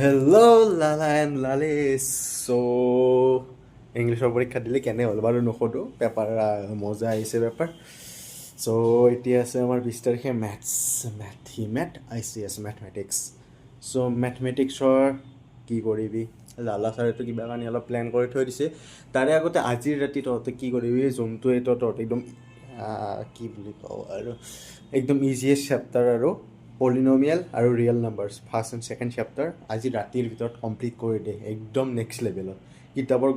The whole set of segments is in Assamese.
হেল্ল' লালা এণ্ড লালিছ চ' ইংলিছৰ পৰীক্ষা দিলে কেনে হ'ল বাৰু নোসোধোঁ পেপাৰ মজা আহিছে পেপাৰ চ' এতিয়া আছে আমাৰ 20 তাৰিখে math I C S mathematics চ' মেথমেটিক্সৰ কি কৰিবি লালা ছাৰেতো কিবা কাৰণে অলপ প্লেন কৰি থৈ দিছে তাৰে আগতে আজিৰ ৰাতি তহঁতে কি কৰিবি যোনটো এইটো তহঁতে একদম কি বুলি কওঁ আৰু একদম ইজিয়েষ্ট চেপ্টাৰ আৰু পলিনমিয়েল আৰু real numbers first and second chapter আজি ৰাতিৰ ভিতৰত কমপ্লিট কৰি দে একদম নেক্সট লেভেলত কিতাপৰ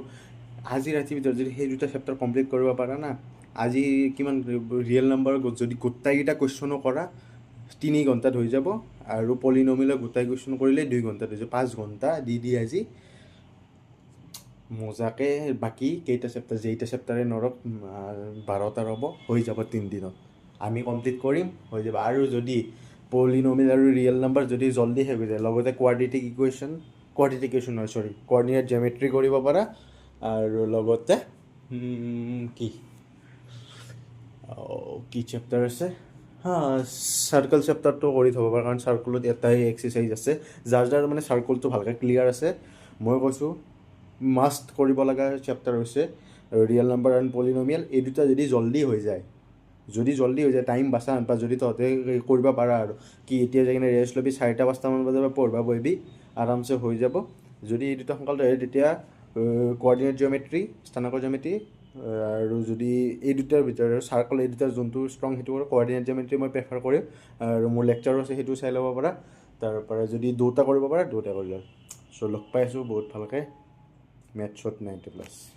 আজি ৰাতিৰ ভিতৰত যদি সেই দুটা চেপ্টাৰ কমপ্লিট কৰিব পাৰা না আজি কিমান ৰিয়েল নাম্বাৰ যদি গোটেইকেইটা কুৱেশ্যনো কৰা 3 ঘণ্টাত হৈ যাব আৰু পলিনমিয়েলৰ গোটেই কুৱেশ্যন কৰিলে 2 ঘণ্টাত হৈ যাব 5 ঘণ্টা দি আজি মজাকৈ বাকী কেইটা চেপ্টাৰ যেইটা চেপ্টাৰে নৰক 12টা ৰ'ব হৈ যাব 3 দিনত আমি কমপ্লিট কৰিম হৈ যাব আৰু যদি পলিনমিয়েল আৰু ৰিয়েল নাম্বাৰ যদি জল্দি শেষ হৈ যায় লগতে কোৱাড্ৰেটিক ইকুৱেশ্যন কোঅৰ্ডিনেট জিঅ'মেট্ৰি কৰিব পাৰা আৰু লগতে কি চেপ্টাৰ আছে চাৰ্কল চেপ্টাৰটো কৰি থ'ব পাৰা কাৰণ চাৰ্কলত এটাই এক্সাৰচাইজ আছে যাৰ মানে চাৰ্কলটো ভালকৈ ক্লিয়াৰ আছে মই কৈছোঁ মাষ্ট কৰিব লগা চেপ্টাৰ হৈছে ৰিয়েল নাম্বাৰ এণ্ড পলিনমিয়েল এই দুটা যদি জল্দি হৈ যায় টাইম বাচা বা যদি তহঁতে কৰিব পাৰা আৰু কি এতিয়া যাই কিনে ৰেষ্ট ল'বি 4টা-5টামান বজাৰ পৰা পঢ়িব বহিবি আৰামছে হৈ যাব যদি এই দুটা সোনকালে হয় তেতিয়া কোঅৰ্ডিনেট জিঅ'মেট্ৰি স্থানাংকৰ জ্যামিতি আৰু যদি এই দুটাৰ ভিতৰত চাৰ্কল এই দুটাৰ যোনটো ষ্ট্ৰং সেইটো কৰোঁ কোঅৰ্ডিনেট জিঅ'মেট্ৰি মই প্ৰেফাৰ কৰিম আৰু মোৰ লেকচাৰো আছে সেইটো চাই ল'ব পাৰা তাৰপৰা যদি দুটা কৰিব পাৰা দুটা কৰি লোৱা চ' লগ পাই আছোঁ বহুত ভালকৈ মেথছত 90+।